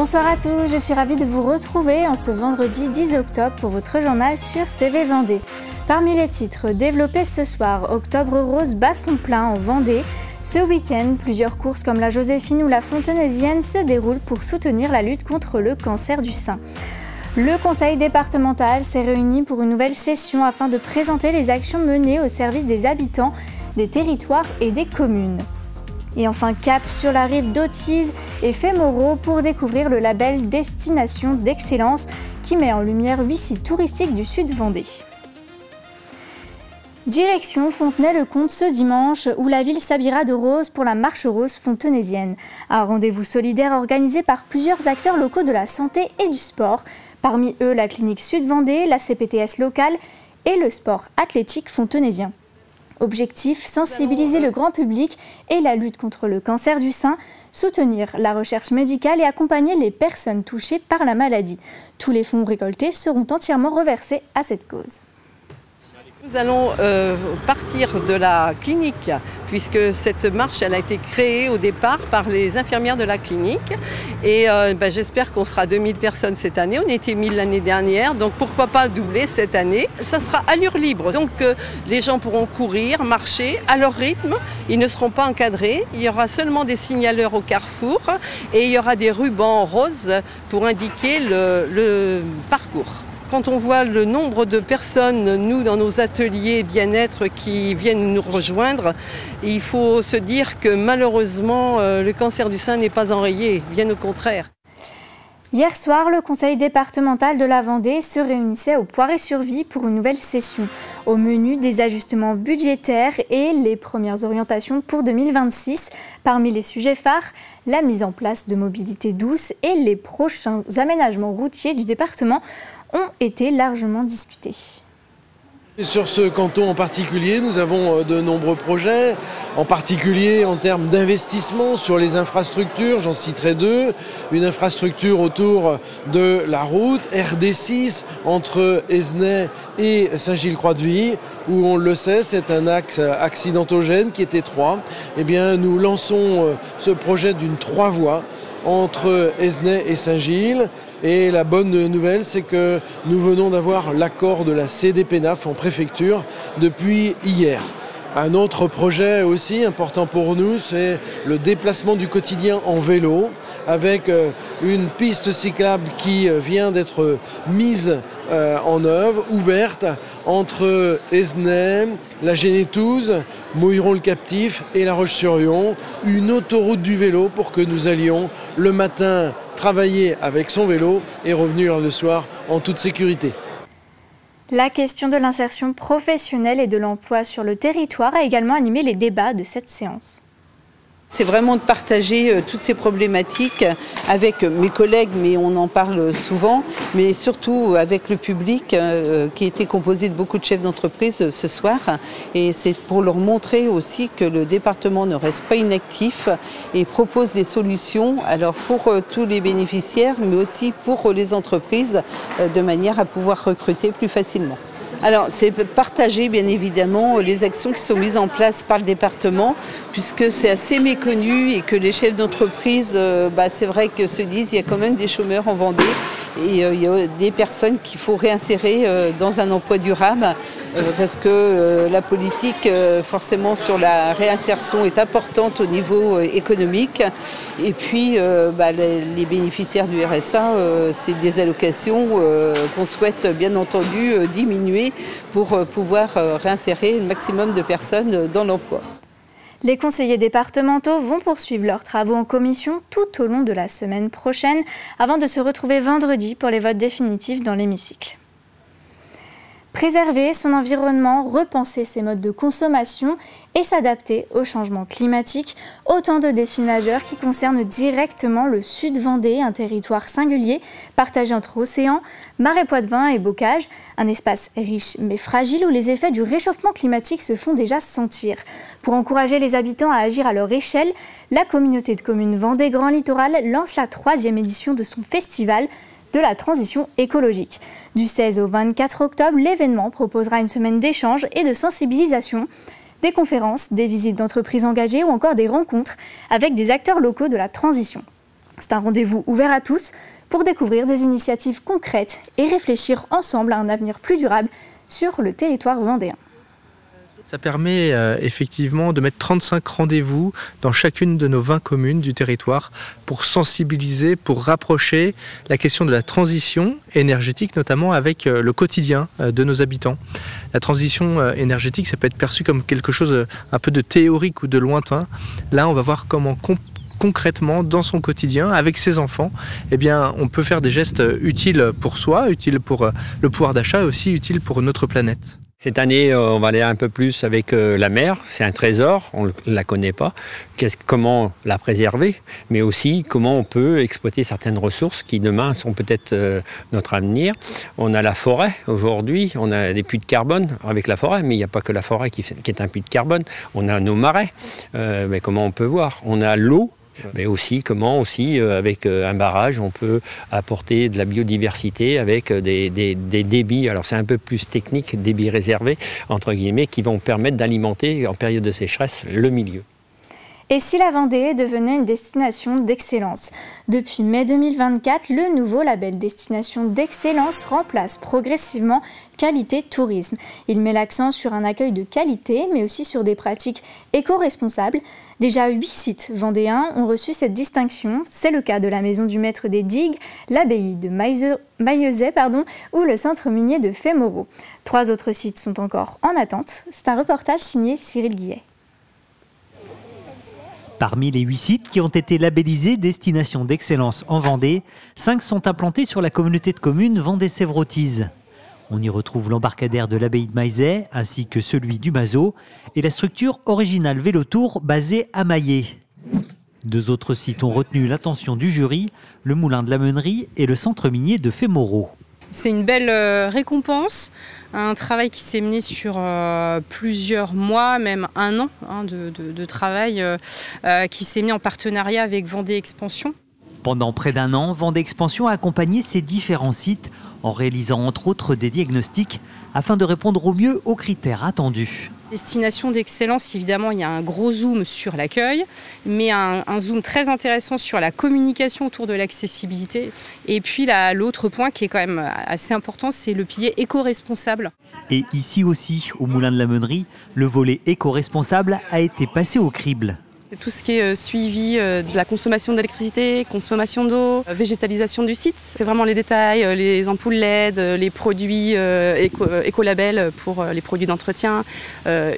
Bonsoir à tous, je suis ravie de vous retrouver en ce vendredi 10 octobre pour votre journal sur TV Vendée. Parmi les titres développés ce soir, Octobre Rose bat son plein en Vendée. Ce week-end, plusieurs courses comme la Joséphine ou la Fontenaisienne se déroulent pour soutenir la lutte contre le cancer du sein. Le conseil départemental s'est réuni pour une nouvelle session afin de présenter les actions menées au service des habitants, des territoires et des communes. Et enfin, cap sur la rive d'Autise et Fémoraux pour découvrir le label Destination d'Excellence qui met en lumière 8 sites touristiques du sud Vendée. Direction Fontenay-le-Comte ce dimanche où la ville s'habillera de rose pour la marche rose fontenaisienne. Un rendez-vous solidaire organisé par plusieurs acteurs locaux de la santé et du sport. Parmi eux, la clinique Sud Vendée, la CPTS locale et le sport athlétique fontenaisien. Objectif, sensibiliser le grand public et la lutte contre le cancer du sein, soutenir la recherche médicale et accompagner les personnes touchées par la maladie. Tous les fonds récoltés seront entièrement reversés à cette cause. Nous allons partir de la clinique puisque cette marche elle a été créée au départ par les infirmières de la clinique et j'espère qu'on sera 2000 personnes cette année. On était 1000 l'année dernière, donc pourquoi pas doubler cette année. Ça sera allure libre, donc les gens pourront courir, marcher à leur rythme, ils ne seront pas encadrés. Il y aura seulement des signaleurs au carrefour et il y aura des rubans roses pour indiquer le parcours. Quand on voit le nombre de personnes, nous, dans nos ateliers bien-être qui viennent nous rejoindre, il faut se dire que malheureusement, le cancer du sein n'est pas enrayé, bien au contraire. Hier soir, le conseil départemental de la Vendée se réunissait au Poiré-sur-Vie pour une nouvelle session. Au menu, des ajustements budgétaires et les premières orientations pour 2026. Parmi les sujets phares, la mise en place de mobilité douce et les prochains aménagements routiers du département ont été largement discutés. Et sur ce canton en particulier, nous avons de nombreux projets, en particulier en termes d'investissement sur les infrastructures. J'en citerai deux. Une infrastructure autour de la route RD6 entre Esnay et Saint-Gilles-Croix-de-Vie, où on le sait, c'est un axe accidentogène qui est étroit. Eh bien, nous lançons ce projet d'une 3 voies entre Esnay et Saint-Gilles. Et la bonne nouvelle, c'est que nous venons d'avoir l'accord de la CDPENAF en préfecture depuis hier. Un autre projet aussi important pour nous, c'est le déplacement du quotidien en vélo avec une piste cyclable qui vient d'être mise en œuvre, ouverte entre Esnay, la Génétouze, Mouilleron-le-Captif et La Roche-sur-Yon. Une autoroute du vélo pour que nous allions le matin travailler avec son vélo et revenir le soir en toute sécurité. La question de l'insertion professionnelle et de l'emploi sur le territoire a également animé les débats de cette séance. C'est vraiment de partager toutes ces problématiques avec mes collègues, mais on en parle souvent, mais surtout avec le public qui était composé de beaucoup de chefs d'entreprise ce soir. Et c'est pour leur montrer aussi que le département ne reste pas inactif et propose des solutions alors pour tous les bénéficiaires, mais aussi pour les entreprises, de manière à pouvoir recruter plus facilement. Alors, c'est partager bien évidemment les actions qui sont mises en place par le département, puisque c'est assez méconnu et que les chefs d'entreprise, c'est vrai que se disent il y a quand même des chômeurs en Vendée et il y a des personnes qu'il faut réinsérer dans un emploi durable parce que la politique forcément sur la réinsertion est importante au niveau économique et puis les bénéficiaires du RSA, c'est des allocations qu'on souhaite bien entendu diminuer pour pouvoir réinsérer le maximum de personnes dans l'emploi. Les conseillers départementaux vont poursuivre leurs travaux en commission tout au long de la semaine prochaine avant de se retrouver vendredi pour les votes définitifs dans l'hémicycle. Préserver son environnement, repenser ses modes de consommation et s'adapter au changement climatique, autant de défis majeurs qui concernent directement le sud Vendée, un territoire singulier partagé entre océan, marais Poitevin et bocage, un espace riche mais fragile où les effets du réchauffement climatique se font déjà sentir. Pour encourager les habitants à agir à leur échelle, la communauté de communes Vendée Grand Littoral lance la 3e édition de son festival de la transition écologique. Du 16 au 24 octobre, l'événement proposera une semaine d'échanges et de sensibilisation, des conférences, des visites d'entreprises engagées ou encore des rencontres avec des acteurs locaux de la transition. C'est un rendez-vous ouvert à tous pour découvrir des initiatives concrètes et réfléchir ensemble à un avenir plus durable sur le territoire vendéen. Ça permet effectivement de mettre 35 rendez-vous dans chacune de nos 20 communes du territoire pour sensibiliser, pour rapprocher la question de la transition énergétique, notamment avec le quotidien de nos habitants. La transition énergétique, ça peut être perçu comme quelque chose un peu de théorique ou de lointain. Là, on va voir comment concrètement, dans son quotidien, avec ses enfants, eh bien, on peut faire des gestes utiles pour soi, utiles pour le pouvoir d'achat et aussi utiles pour notre planète. Cette année, on va aller un peu plus avec la mer. C'est un trésor, on ne la connaît pas. Comment la préserver, mais aussi comment on peut exploiter certaines ressources qui demain sont peut-être notre avenir. On a la forêt aujourd'hui, on a des puits de carbone avec la forêt, mais il n'y a pas que la forêt qui est un puits de carbone. On a nos marais, mais comment on peut voir? On a l'eau. Mais aussi, comment avec un barrage, on peut apporter de la biodiversité avec des débits, alors c'est un peu plus technique, débits réservés, entre guillemets, qui vont permettre d'alimenter en période de sécheresse le milieu. Et si la Vendée devenait une destination d'excellence? Depuis mai 2024, le nouveau label Destination d'excellence remplace progressivement Qualité Tourisme. Il met l'accent sur un accueil de qualité, mais aussi sur des pratiques éco-responsables. Déjà 8 sites vendéens ont reçu cette distinction. C'est le cas de la Maison du Maître des Digues, l'abbaye de Maillezais ou le centre minier de Fémoreau. 3 autres sites sont encore en attente. C'est un reportage signé Cyril Guillet. Parmi les 8 sites qui ont été labellisés Destination d'excellence en Vendée, 5 sont implantés sur la communauté de communes Vendée-Sèvres-Autise. On y retrouve l'embarcadère de l'abbaye de Maillezais ainsi que celui du Mazo et la structure originale Vélotour basée à Maillé. 2 autres sites ont retenu l'attention du jury, le moulin de la Meunerie et le centre minier de Fémoreau. C'est une belle récompense, un travail qui s'est mené sur plusieurs mois, même un an de travail qui s'est mis en partenariat avec Vendée Expansion. Pendant près d'un an, Vendée Expansion a accompagné ces différents sites en réalisant entre autres des diagnostics afin de répondre au mieux aux critères attendus. Destination d'excellence, évidemment, il y a un gros zoom sur l'accueil, mais un zoom très intéressant sur la communication autour de l'accessibilité. Et puis l'autre point qui est quand même assez important, c'est le pilier éco-responsable. Et ici aussi, au Moulin de la Meunerie, le volet éco-responsable a été passé au crible. Tout ce qui est suivi de la consommation d'électricité, consommation d'eau, végétalisation du site. C'est vraiment les détails, les ampoules LED, les produits écolabel pour les produits d'entretien,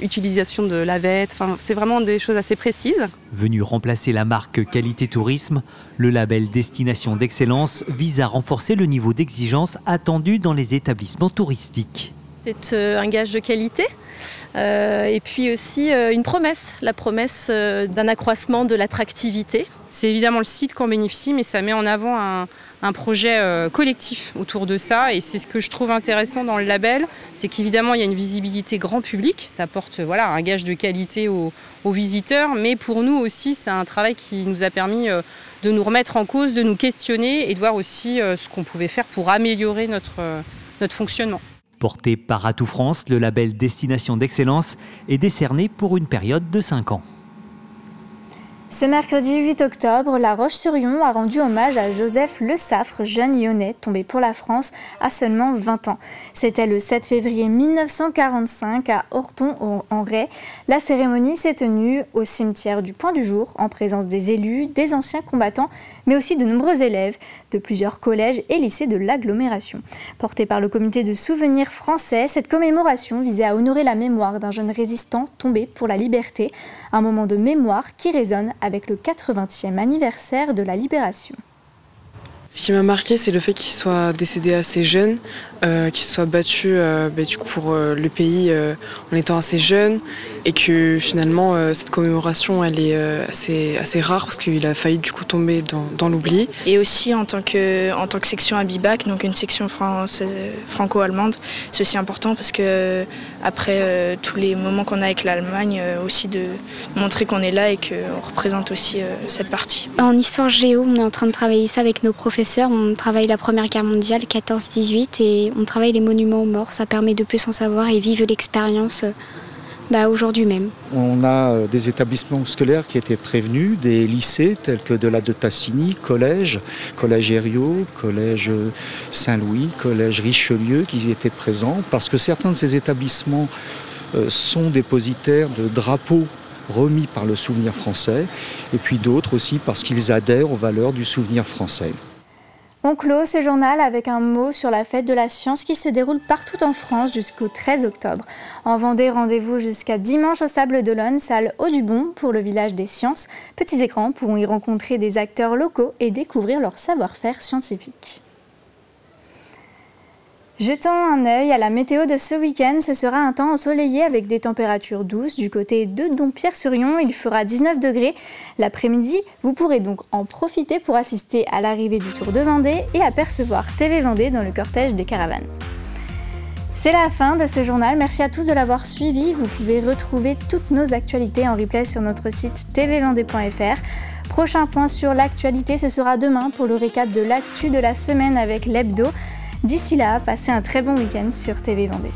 utilisation de lavettes. Enfin, c'est vraiment des choses assez précises. Venu remplacer la marque Qualité Tourisme, le label Destination d'excellence vise à renforcer le niveau d'exigence attendu dans les établissements touristiques. C'est un gage de qualité et puis aussi une promesse, la promesse d'un accroissement de l'attractivité. C'est évidemment le site qui en bénéficie, mais ça met en avant un projet collectif autour de ça. Et c'est ce que je trouve intéressant dans le label, c'est qu'évidemment il y a une visibilité grand public, ça apporte un gage de qualité aux visiteurs, mais pour nous aussi c'est un travail qui nous a permis de nous remettre en cause, de nous questionner et de voir aussi ce qu'on pouvait faire pour améliorer notre fonctionnement. Porté par Atout France, le label Destination d'excellence est décerné pour une période de 5 ans. Ce mercredi 8 octobre, La Roche-sur-Yon a rendu hommage à Joseph Le Saffre, jeune lyonnais tombé pour la France à seulement 20 ans. C'était le 7 février 1945 à Orton-en-Ray. La cérémonie s'est tenue au cimetière du Point du Jour en présence des élus, des anciens combattants, mais aussi de nombreux élèves de plusieurs collèges et lycées de l'agglomération. Portée par le comité de souvenirs français, cette commémoration visait à honorer la mémoire d'un jeune résistant tombé pour la liberté, un moment de mémoire qui résonne avec le 80e anniversaire de la Libération. Ce qui m'a marqué, c'est le fait qu'il soit décédé assez jeune, qu'il se soit battu du coup, pour le pays en étant assez jeune, et que finalement cette commémoration elle est assez rare parce qu'il a failli du coup tomber dans l'oubli. Et aussi en tant que section Abibac, donc une section franco-allemande, c'est aussi important parce que après tous les moments qu'on a avec l'Allemagne, aussi de montrer qu'on est là et qu'on représente aussi cette partie. En histoire géo, on est en train de travailler ça avec nos professeurs. On travaille la Première Guerre mondiale, 14-18, et on travaille les monuments aux morts. Ça permet de plus en savoir et vivre l'expérience Aujourd'hui même. On a des établissements scolaires qui étaient prévenus, des lycées tels que de la de Tassigny, collège Herriot, collège Saint-Louis, collège Richelieu qui étaient présents parce que certains de ces établissements sont dépositaires de drapeaux remis par le Souvenir français et puis d'autres aussi parce qu'ils adhèrent aux valeurs du Souvenir français. On clôt ce journal avec un mot sur la fête de la science qui se déroule partout en France jusqu'au 13 octobre. En Vendée, rendez-vous jusqu'à dimanche au Sable d'Olonne, salle Audubon pour le village des sciences. Petits écrans pourront y rencontrer des acteurs locaux et découvrir leur savoir-faire scientifique. Jetons un œil à la météo de ce week-end. Ce sera un temps ensoleillé avec des températures douces. Du côté de Dompierre-sur-Yonne, il fera 19 degrés. L'après-midi, vous pourrez donc en profiter pour assister à l'arrivée du Tour de Vendée et apercevoir TV Vendée dans le cortège des caravanes. C'est la fin de ce journal. Merci à tous de l'avoir suivi. Vous pouvez retrouver toutes nos actualités en replay sur notre site tvvendée.fr. Prochain point sur l'actualité, ce sera demain pour le récap de l'actu de la semaine avec l'hebdo. D'ici là, passez un très bon week-end sur TV Vendée.